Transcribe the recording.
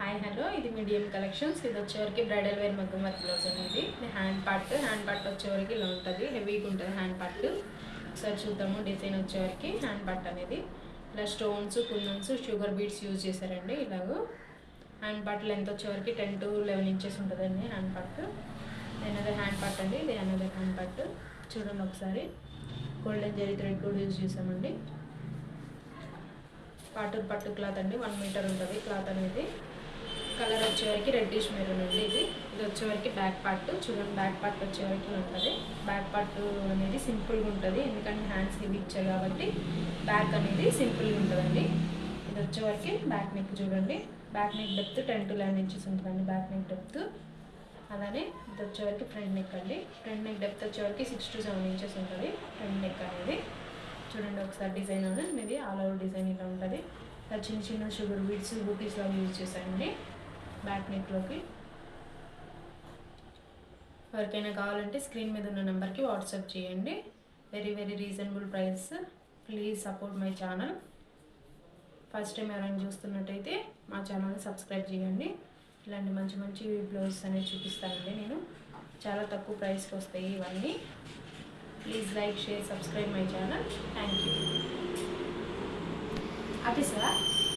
Hi hello, ఇది medium collections. ఇది వచ్చేవరకు బ్రైడల్ వేర్ మగ్గం వర్క్ బ్లౌజ్ అనేది. ఇది హ్యాండ్ పార్ట్ వచ్చేవరకు ఇలా ఉంటుంది, హెవీగా ఉంటుంది హ్యాండ్ పార్ట్. ఒకసారి చూద్దాము. డిజైన్ వచ్చేవరకు హ్యాండ్ పార్ట్ అనేది ఇలా స్టోన్స్, కుందన్స్, షుగర్ బీడ్స్ యూజ్ చేశారండి. ఇలాగ హ్యాండ్ పార్ట్ లెంత్ వచ్చేవరకు 10 to 11 inches ఉంటుందండి hand part. Another hand part అండి, ఇది అనదర్ హ్యాండ్ పార్ట్. చూడండి ఒకసారి. గోల్డెన్ జరీ థ్రెడ్ కూడా యూజ్ చేసామండి. పట్టు క్లాత్ అండి, 1 మీటర్ ఉంటుంది క్లాత్ అనేది. కలర్ వచ్చేవరకు రెడ్డిష్ మెరూన్ అండి. ఇది వచ్చేవరకు బ్యాక్ పార్ట్. చూడండి, బ్యాక్ పార్ట్ వచ్చేవరకు ఉంటుంది. బ్యాక్ పార్ట్ అనేది సింపుల్గా ఉంటుంది, ఎందుకంటే హ్యాండ్స్ హెవీ ఇచ్చాయి కాబట్టి బ్యాక్ అనేది సింపుల్గా ఉంటుందండి. ఇది వచ్చేవరకు బ్యాక్ నెక్. చూడండి, back neck depth 10 to 11 inches ఉంటుందండి బ్యాక్ నెక్ డెప్త్. అలానే ఇది వచ్చేవరకు ఫ్రంట్ నెక్ అండి. ఫ్రంట్ నెక్ డెప్త్ వచ్చేవరకు 6 to 7 inches ఉంటుంది ఫ్రంట్ నెక్ అనేది. చూడండి ఒకసారి డిజైన్ అనేది ఆల్ ఓవర్ డిజైన్ ఇలా ఉంటుంది. చిన్న చిన్న షుగర్ బీడ్స్, బూటీస్ లాగా యూజ్ చేశానండి బ్యాక్ నెక్లోకి. ఎవరికైనా కావాలంటే స్క్రీన్ మీద ఉన్న నెంబర్కి వాట్సాప్ చేయండి. Very reasonable price. Please support my channel. First time ఎవరైనా చూస్తున్నట్టయితే మా ఛానల్ని సబ్స్క్రైబ్ చేయండి. ఇలాంటి మంచి బ్లౌజెస్ అనేవి చూపిస్తానండి నేను. చాలా తక్కువ ప్రైస్కి వస్తాయి ఇవన్నీ. Please like, share, subscribe my channel. Thank you. ఆఫీసా